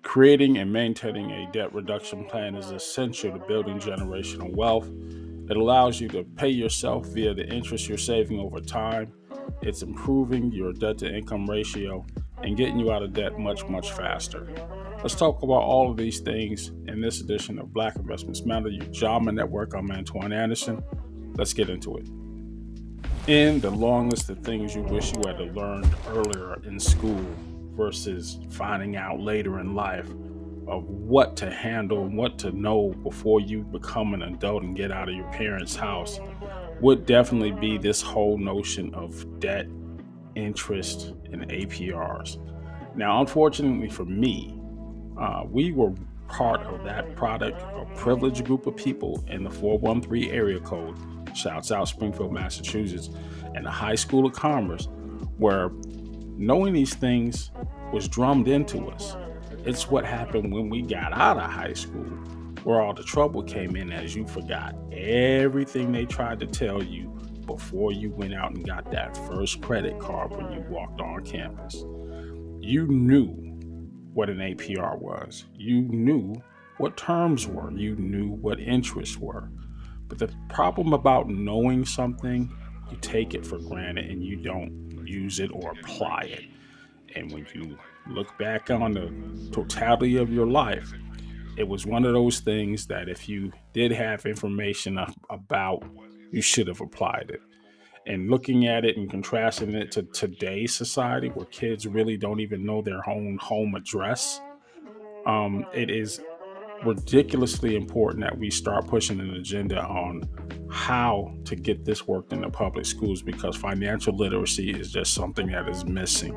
Creating and maintaining a debt reduction plan is essential to building generational wealth. It allows you to pay yourself via the interest you're saving over time. It's improving your debt to income ratio and getting you out of debt much, much faster. Let's talk about all of these things in this edition of Black Investments Matter, Ujamaa Network. I'm Antoine Anderson. Let's get into it. In the long list of things you wish you had learned earlier in school versus finding out later in life of what to handle and what to know before you become an adult and get out of your parents' house would definitely be this whole notion of debt, interest, and APRs. Now, unfortunately for me, we were part of that product or privileged group of people in the 413 area code, shouts out Springfield, Massachusetts, and the High School of Commerce, where knowing these things was drummed into us. It's what happened when we got out of high school, where all the trouble came in as you forgot everything they tried to tell you before you went out and got that first credit card when you walked on campus. You knew what an APR was. You knew what terms were. You knew what interests were. But the problem about knowing something, you take it for granted and you don't use it or apply it. And when you look back on the totality of your life, it was one of those things that if you did have information about, you should have applied it. And looking at it and contrasting it to today's society where kids really don't even know their own home address, it is ridiculously important that we start pushing an agenda on how to get this worked in the public schools because financial literacy is just something that is missing.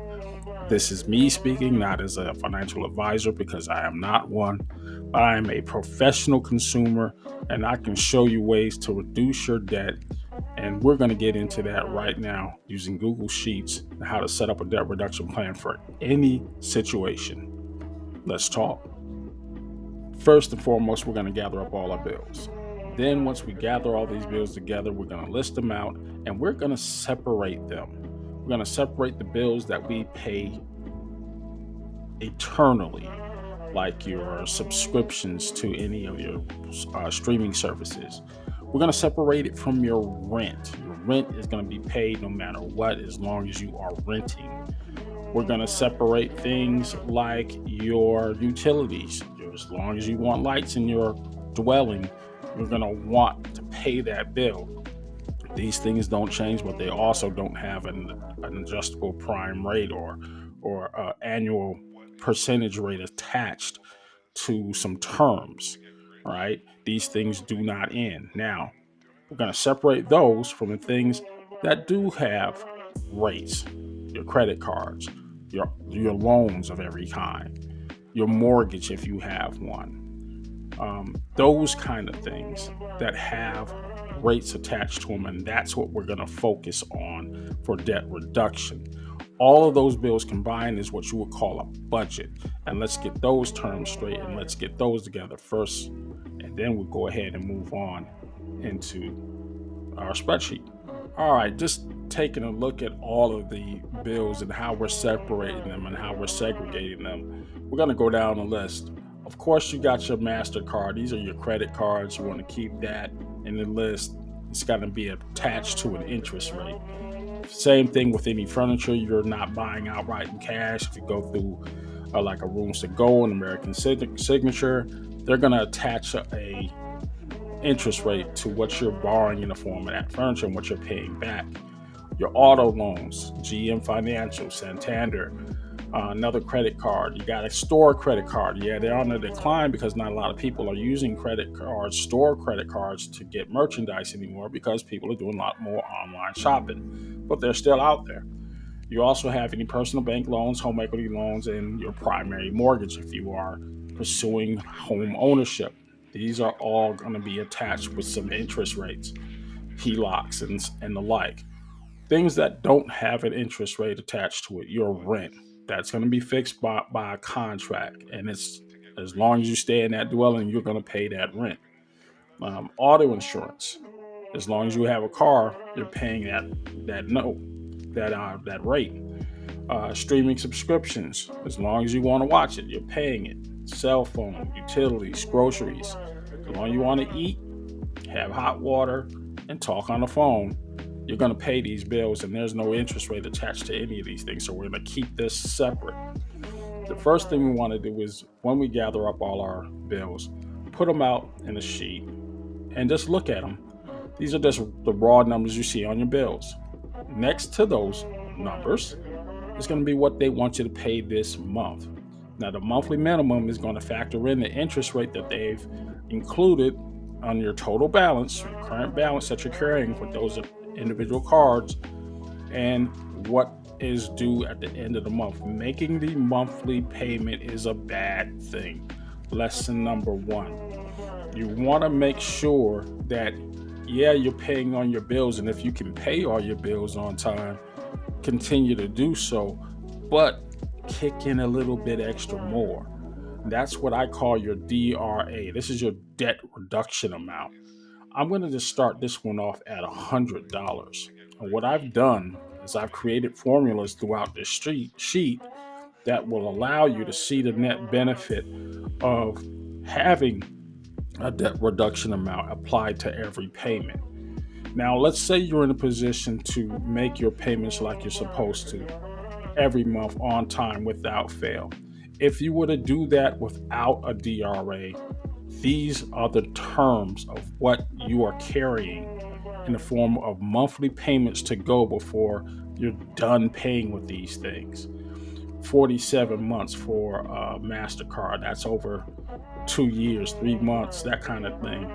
This is me speaking, not as a financial advisor, because I am not one, but I am a professional consumer and I can show you ways to reduce your debt. And we're going to get into that right now using Google Sheets and how to set up a debt reduction plan for any situation. Let's talk. First and foremost, we're going to gather up all our bills. Then, once we gather all these bills together, we're going to list them out and we're going to separate them. We're going to separate the bills that we pay eternally, like your subscriptions to any of your streaming services. We're going to separate it from your rent. Your rent is going to be paid no matter what, as long as you are renting. We're going to separate things like your utilities. As long as you want lights in your dwelling, you're going to want to pay that bill. These things don't change, but they also don't have an adjustable prime rate or annual percentage rate attached to some terms. All right, these things do not end. Now, we're going to separate those from the things that do have rates: your credit cards, your loans of every kind, your mortgage if you have one. Those kind of things that have rates attached to them, and that's what we're going to focus on for debt reduction. All of those bills combined is what you would call a budget. And let's get those terms straight and let's get those together first. And then we'll go ahead and move on into our spreadsheet. All right, just taking a look at all of the bills and how we're separating them and how we're segregating them, we're going to go down the list. Of course, you got your MasterCard. These are your credit cards. You want to keep that in the list. It's got to be attached to an interest rate. Same thing with any furniture you're not buying outright in cash. If you go through like a Rooms to Go, an American Signature, they're going to attach a interest rate to what you're borrowing in the form of that furniture and what you're paying back. Your auto loans, GM Financial, Santander, another credit card. You got a store credit card. Yeah, they're on the decline because not a lot of people are using credit cards, store credit cards to get merchandise anymore because people are doing a lot more online shopping, but they're still out there. You also have any personal bank loans, home equity loans, and your primary mortgage if you are pursuing home ownership. These are all going to be attached with some interest rates, HELOCs, and the like. Things that don't have an interest rate attached to it, your rent, that's going to be fixed by a contract. And it's as long as you stay in that dwelling, you're going to pay that rent. Auto insurance, as long as you have a car, you're paying that note, that rate. Streaming subscriptions, as long as you want to watch it, you're paying it. cell phone, utilities, groceries. As long as you want to eat, have hot water, and talk on the phone, you're going to pay these bills, and there's no interest rate attached to any of these things. So we're going to keep this separate. The first thing we want to do is when we gather up all our bills, put them out in a sheet and just look at them. These are just the raw numbers you see on your bills. Next to those numbers is going to be what they want you to pay this month. Now, the monthly minimum is going to factor in the interest rate that they've included on your total balance, your current balance that you're carrying with those individual cards, and what is due at the end of the month. Making the monthly payment is a bad thing. Lesson number one. You want to make sure that, yeah, you're paying on your bills, and if you can pay all your bills on time, continue to do so, but kick in a little bit extra more. That's what I call your DRA. This is your debt reduction amount. I'm going to just start this one off at $100. And what I've done is I've created formulas throughout this sheet that will allow you to see the net benefit of having a debt reduction amount applied to every payment. Now, let's say you're in a position to make your payments like you're supposed to every month on time without fail. If you were to do that without a DRA, these are the terms of what you are carrying in the form of monthly payments to go before you're done paying with these things. 47 months for a MasterCard, that's over 2 years, 3 months, that kind of thing.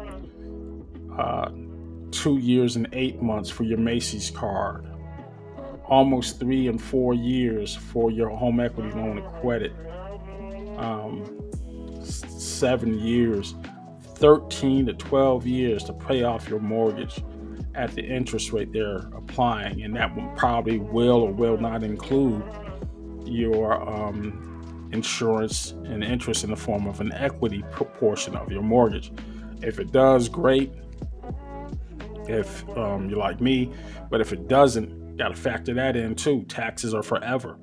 2 years and 8 months for your Macy's card. Almost 3 and 4 years for your home equity loan and credit. 7 years, 13 to 12 years to pay off your mortgage at the interest rate they're applying. And that one probably will or will not include your insurance and interest in the form of an equity portion of your mortgage. If it does, great. If you're like me, but if it doesn't, got to factor that in too. Taxes are forever.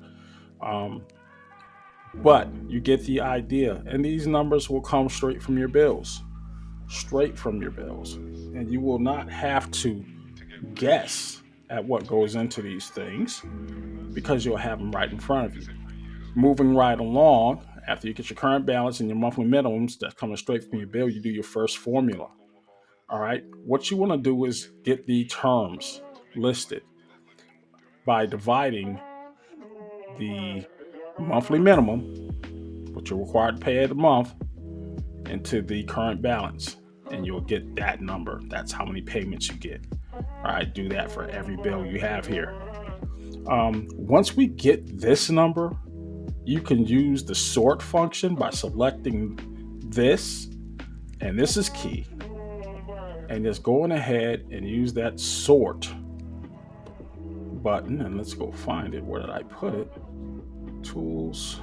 But you get the idea. And these numbers will come straight from your bills. Straight from your bills. And you will not have to guess at what goes into these things because you'll have them right in front of you. Moving right along, after you get your current balance and your monthly minimums that's coming straight from your bill, you do your first formula. All right. What you want to do is get the terms listed by dividing the monthly minimum, what you're required to pay a month, into the current balance. And you'll get that number. That's how many payments you get. All right. Do that for every bill you have here. Once we get this number, you can use the sort function by selecting this. And this is key. And just going ahead and use that sort button. And let's go find it. Where did I put it? Tools,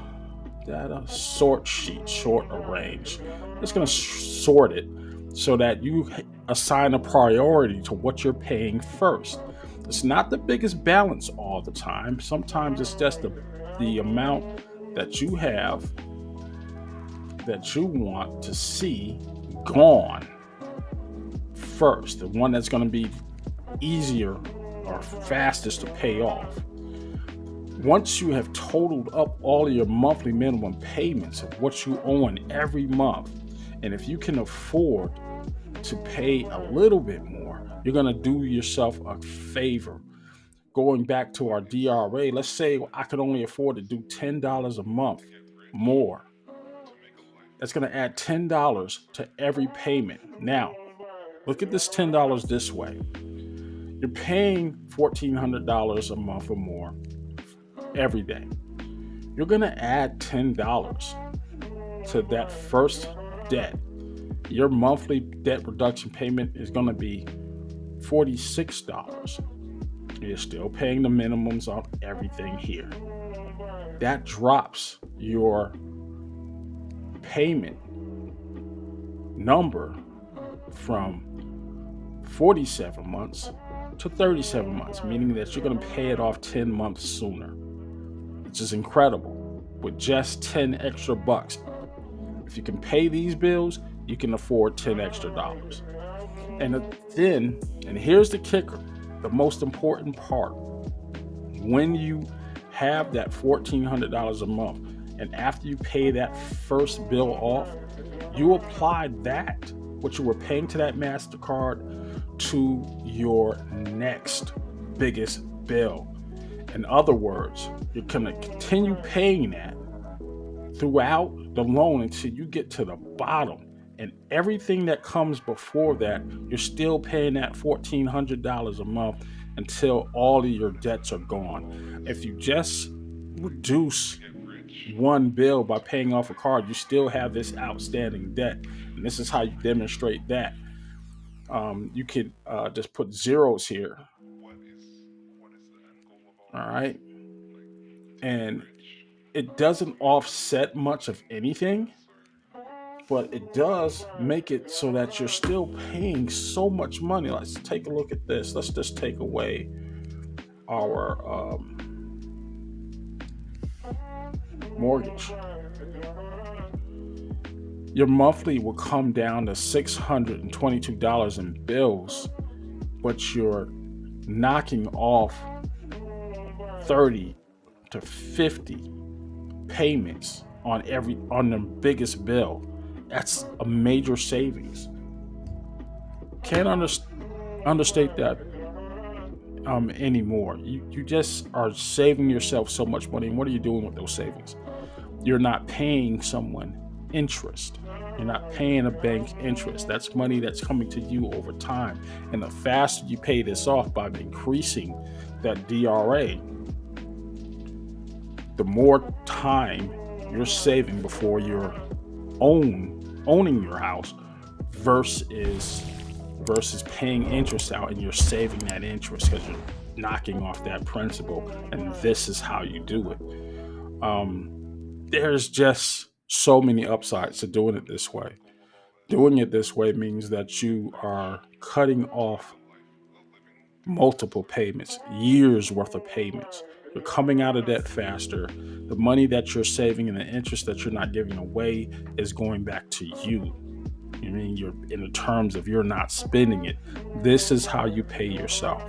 data, sort sheet, sort arrange. It's going to sort it so that you assign a priority to what you're paying first. It's not the biggest balance all the time. Sometimes it's just the amount that you have that you want to see gone first, the one that's going to be easier or fastest to pay off. Once you have totaled up all of your monthly minimum payments of what you owe every month, and if you can afford to pay a little bit more, you're going to do yourself a favor. Going back to our DRA, let's say I could only afford to do $10 a month more. That's going to add $10 to every payment. Now, look at this $10 this way. You're paying $1,400 a month or more every day. You're going to add $10 to that first debt. Your monthly debt reduction payment is going to be $46. You're still paying the minimums on everything here. That drops your payment number from 47 months to 37 months, meaning that you're going to pay it off 10 months sooner, which is incredible with just 10 extra bucks. If you can pay these bills, you can afford 10 extra dollars. And then, and here's the kicker, the most important part. When you have that $1,400 a month, and after you pay that first bill off, you apply that, what you were paying to that MasterCard, to your next biggest bill. In other words, you're going to continue paying that throughout the loan until you get to the bottom. And everything that comes before that, you're still paying that $1,400 a month until all of your debts are gone. If you just reduce one bill by paying off a card, you still have this outstanding debt. And this is how you demonstrate that. You could just put zeros here. All right. And it doesn't offset much of anything, but it does make it so that you're still paying so much money. Let's take a look at this. Let's just take away our mortgage. Your monthly will come down to $622 in bills, but you're knocking off 30 to 50 payments on the biggest bill. That's a major savings. Can't understate that anymore. You just are saving yourself so much money. And what are you doing with those savings? You're not paying someone interest. You're not paying a bank interest. That's money that's coming to you over time. And the faster you pay this off by increasing that DRA, the more time you're saving before you're owning your house versus paying interest out, and you're saving that interest because you're knocking off that principal. And this is how you do it. There's just so many upsides to doing it this way. Doing it this way means that you are cutting off multiple payments, years worth of payments. You're coming out of debt faster. The money that you're saving and the interest that you're not giving away is going back to you. I mean, you're in the terms of you're not spending it. This is how you pay yourself.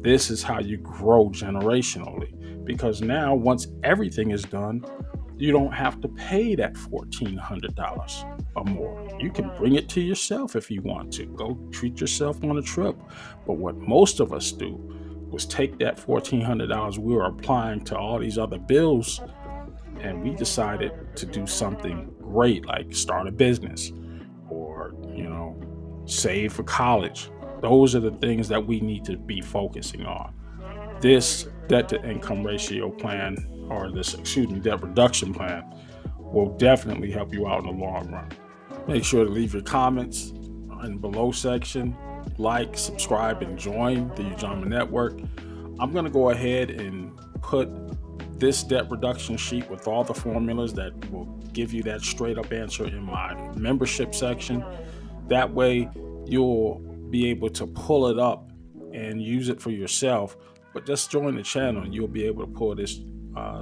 This is how you grow generationally. Because now, once everything is done, you don't have to pay that $1,400 or more. You can bring it to yourself if you want to. Go treat yourself on a trip. But what most of us do was take that $1,400 we were applying to all these other bills, and we decided to do something great, like start a business or, save for college. Those are the things that we need to be focusing on. This debt to income ratio plan, or debt reduction plan, will definitely help you out in the long run. Make sure to leave your comments in the below section, like, subscribe, and join the Ujamaa Network. I'm going to go ahead and put this debt reduction sheet with all the formulas that will give you that straight up answer in my membership section. That way you'll be able to pull it up and use it for yourself. But just join the channel and you'll be able to pull this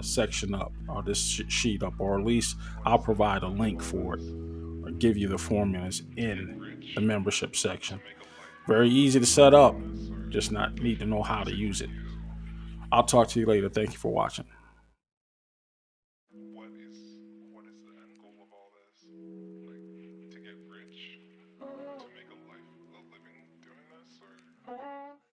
section up, or this sheet up, or at least I'll provide a link for it or give you the formulas in the membership section. Very easy to set up, just not need to know how to use it. I'll talk to you later. Thank you for watching.